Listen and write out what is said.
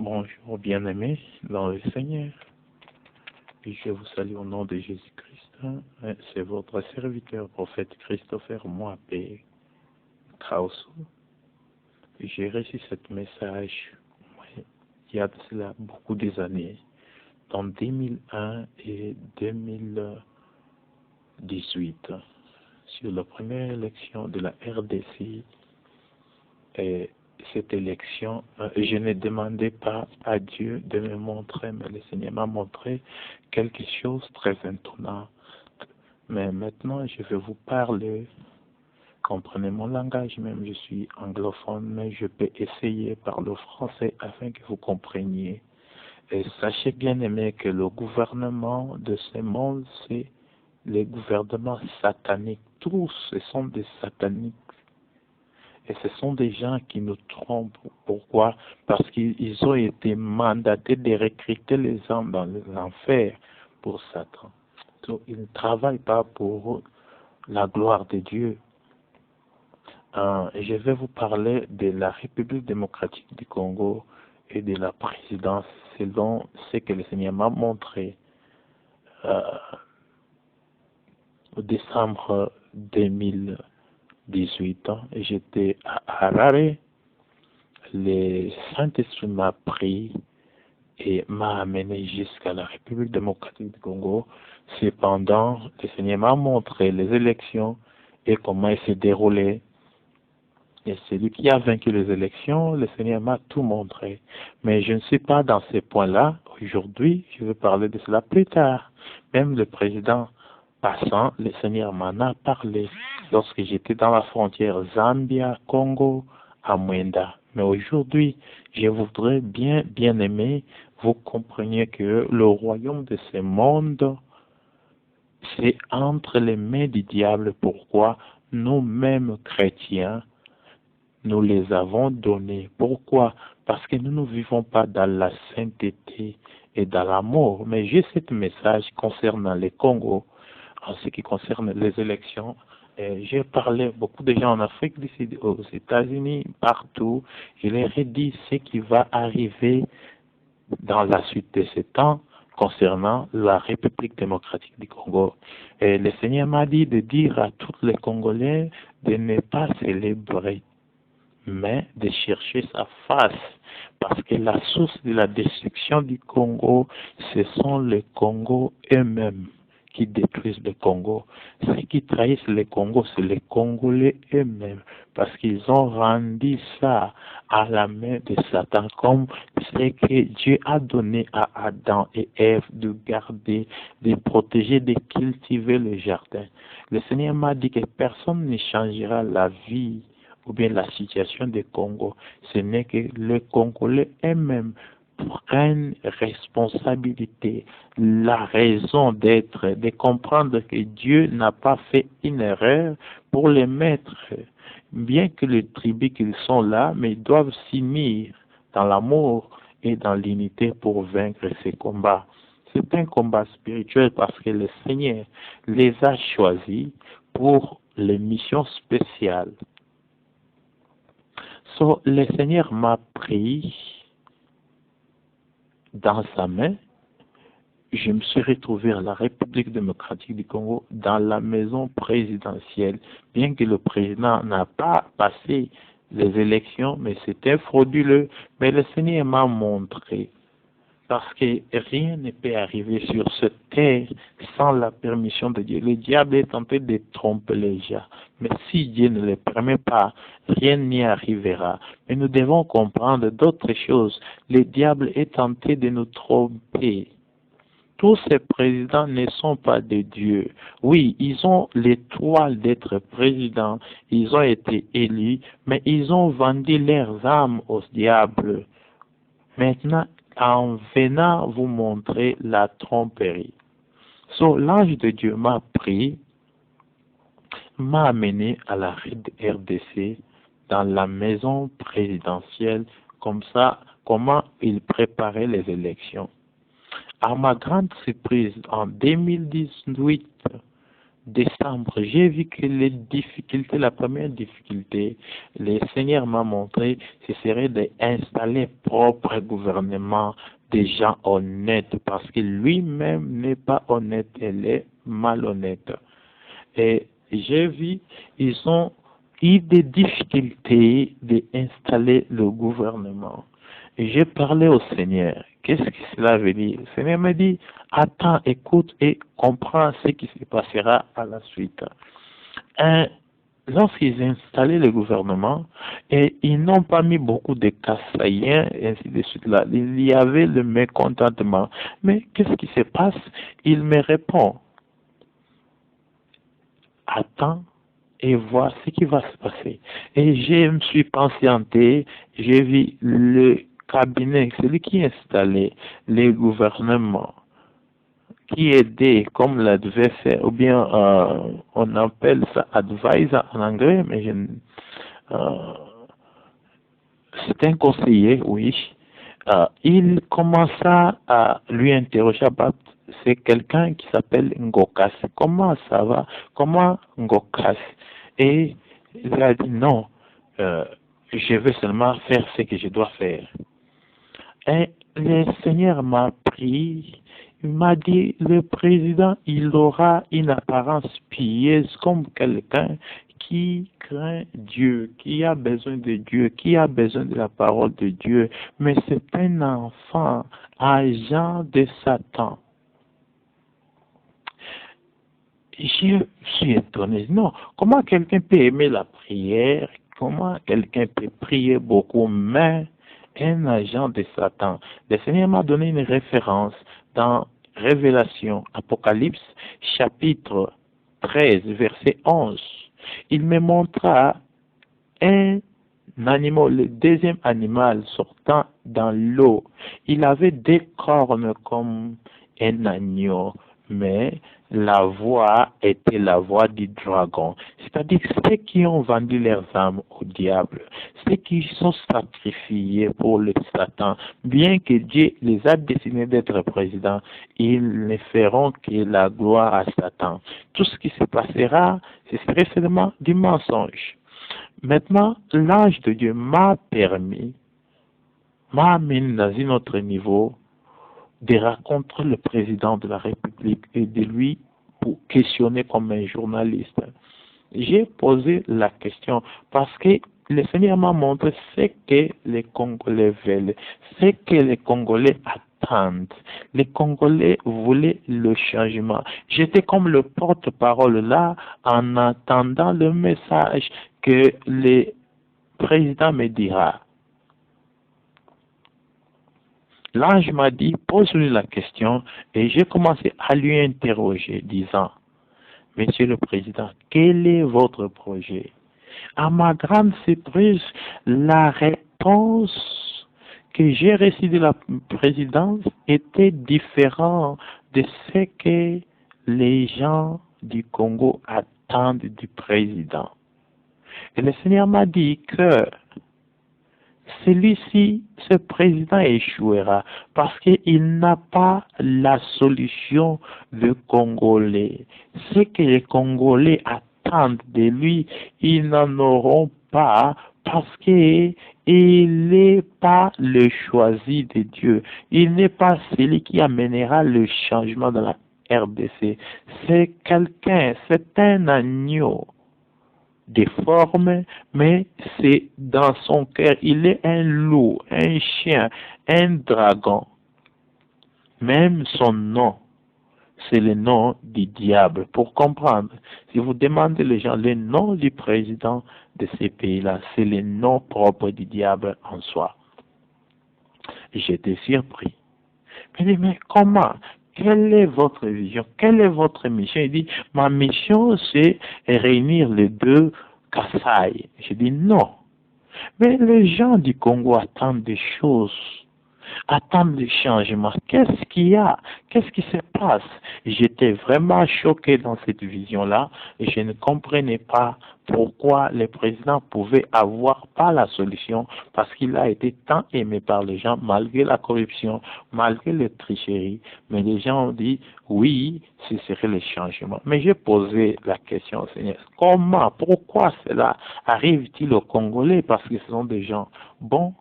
Bonjour bien-aimés dans le Seigneur, et je vous salue au nom de Jésus-Christ. C'est votre serviteur, prophète Christopher Moapé Traosu. J'ai reçu ce message il y a de cela beaucoup des années, en 2001 et 2018, sur la première élection de la RDC. Et cette élection, je ne demandais pas à Dieu de me montrer, mais le Seigneur m'a montré quelque chose de très étonnant. Mais maintenant, je vais vous parler. Comprenez mon langage, même je suis anglophone, mais je peux essayer par le français afin que vous compreniez. Et sachez bien aimé que le gouvernement de ce monde, c'est les gouvernements sataniques. Tous, ce sont des sataniques. Et ce sont des gens qui nous trompent. Pourquoi? Parce qu'ils ont été mandatés de recruter les hommes dans l'enfer pour Satan. Donc, ils ne travaillent pas pour la gloire de Dieu. Je vais vous parler de la République démocratique du Congo et de la présidence selon ce que le Seigneur m'a montré au décembre 2018. Et j'étais à Harare. Le Saint-Esprit m'a pris et m'a amené jusqu'à la République démocratique du Congo. Cependant, le Seigneur m'a montré les élections et comment elles se déroulaient. Et celui qui a vaincu les élections, le Seigneur m'a tout montré. Mais je ne suis pas dans ces points-là. Aujourd'hui, je vais parler de cela plus tard. Même le président passant, le Seigneur m'en a parlé lorsque j'étais dans la frontière Zambia-Congo à Mwenda. Mais aujourd'hui, je voudrais bien aimer, vous compreniez que le royaume de ce monde, c'est entre les mains du diable. Pourquoi? Nous-mêmes chrétiens, nous les avons donnés. Pourquoi? Parce que nous ne vivons pas dans la sainteté et dans l'amour. Mais j'ai ce message concernant le Congo, en ce qui concerne les élections. J'ai parlé à beaucoup de gens en Afrique du Sud, aux États-Unis, partout. Je leur ai dit ce qui va arriver dans la suite de ce temps concernant la République démocratique du Congo. Et le Seigneur m'a dit de dire à tous les Congolais de ne pas célébrer, mais de chercher sa face. Parce que la source de la destruction du Congo, ce sont les Congos eux-mêmes qui détruisent le Congo. Ceux qui trahissent le Congo, c'est les Congolais eux-mêmes. Parce qu'ils ont rendu ça à la main de Satan, comme ce que Dieu a donné à Adam et Ève de garder, de protéger, de cultiver le jardin. Le Seigneur m'a dit que personne ne changera la vie ou bien la situation du Congo. Ce n'est que les Congolais eux-mêmes prennent responsabilité, la raison d'être, de comprendre que Dieu n'a pas fait une erreur pour les mettre, bien que les tribus qu'ils sont là, mais ils doivent s'unir dans l'amour et dans l'unité pour vaincre ces combats. C'est un combat spirituel parce que le Seigneur les a choisis pour les missions spéciales. Le Seigneur m'a pris dans sa main. Je me suis retrouvé à la République démocratique du Congo dans la maison présidentielle, bien que le président n'a pas passé les élections, mais c'était frauduleux. Mais le Seigneur m'a montré, parce que rien ne peut arriver sur cette terre sans la permission de Dieu. Le diable est tenté de tromper les gens. Mais si Dieu ne le permet pas, rien n'y arrivera. Mais nous devons comprendre d'autres choses. Le diable est tenté de nous tromper. Tous ces présidents ne sont pas de Dieu. Oui, ils ont l'étoile d'être présidents. Ils ont été élus, mais ils ont vendu leurs âmes au diable. Maintenant, en venant vous montrer la tromperie. L'ange de Dieu m'a pris, m'a amené à la RDC dans la maison présidentielle, comme ça, comment il préparait les élections. À ma grande surprise, en 2018, décembre, j'ai vu que les difficultés, la première difficulté, le Seigneur m'a montré, ce serait d'installer propre gouvernement des gens honnêtes, parce que lui-même n'est pas honnête, il est malhonnête. Et j'ai vu, ils ont eu des difficultés d'installer le gouvernement. Et j'ai parlé au Seigneur. Qu'est-ce que cela veut dire? Le Seigneur m'a dit, attends, écoute et comprends ce qui se passera à la suite. Un, Lorsqu'ils installaient le gouvernement, et ils n'ont pas mis beaucoup de Kassaïens, et ainsi de suite là, il y avait le mécontentement. Mais qu'est-ce qui se passe? Il me répond, attends et vois ce qui va se passer. Et je me suis patienté, j'ai vu le cabinet, celui qui installait les gouvernements, qui aidait comme la devait faire, ou bien on appelle ça advisor en anglais, mais euh, c'est un conseiller, oui. Il commença à lui interroger. C'est quelqu'un qui s'appelle Ngokas. Comment ça va? Comment Ngokas? Et il a dit non, je veux seulement faire ce que je dois faire. Et le Seigneur m'a pris, il m'a dit, le président, il aura une apparence pieuse comme quelqu'un qui craint Dieu, qui a besoin de Dieu, qui a besoin de la parole de Dieu, mais c'est un enfant, agent de Satan. Je suis étonné. Non, comment quelqu'un peut aimer la prière? Comment quelqu'un peut prier beaucoup, mais un agent de Satan? Le Seigneur m'a donné une référence dans Révélation, Apocalypse, chapitre 13, verset 11. Il me montra un animal, le deuxième animal sortant dans l'eau. Il avait des cornes comme un agneau, mais la voix était la voix du dragon. C'est-à-dire ceux qui ont vendu leurs âmes au diable, ceux qui sont sacrifiés pour le Satan, bien que Dieu les a destinés d'être présidents, ils ne feront que la gloire à Satan. Tout ce qui se passera, ce serait seulement du mensonge. Maintenant, l'ange de Dieu m'a amené dans un autre niveau, de rencontrer le président de la République et de lui pour questionner comme un journaliste. J'ai posé la question parce que le Seigneur m'a montré ce que les Congolais veulent, ce que les Congolais attendent. Les Congolais voulaient le changement. J'étais comme le porte-parole là en attendant le message que le président me dira. L'ange m'a dit, pose-lui la question, et j'ai commencé à lui interroger, disant, Monsieur le Président, quel est votre projet? À ma grande surprise, la réponse que j'ai reçue de la présidence était différente de ce que les gens du Congo attendent du président. Et le Seigneur m'a dit que celui-ci, ce président échouera parce qu'il n'a pas la solution de Congolais. Ce que les Congolais attendent de lui, ils n'en auront pas parce qu'il n'est pas le choisi de Dieu. Il n'est pas celui qui amènera le changement dans la RDC. C'est quelqu'un, c'est un agneau déforme, mais c'est dans son cœur, il est un loup, un chien, un dragon. Même son nom, c'est le nom du diable. Pour comprendre, si vous demandez les gens le nom du président de ces pays-là, c'est le nom propre du diable en soi. J'étais surpris. Mais comment? Quelle est votre vision? Quelle est votre mission? Il dit, ma mission, c'est réunir les deux Kassai. Je dis non. Mais les gens du Congo attendent des choses. attendent le changement. Qu'est-ce qu'il y a? Qu'est-ce qui se passe? J'étais vraiment choqué dans cette vision-là et je ne comprenais pas pourquoi le président pouvait avoir pas la solution parce qu'il a été tant aimé par les gens malgré la corruption, malgré les tricheries. Mais les gens ont dit oui, ce serait le changement. Mais j'ai posé la question au Seigneur, comment, pourquoi cela arrive-t-il aux Congolais? Parce que ce sont des gens bons,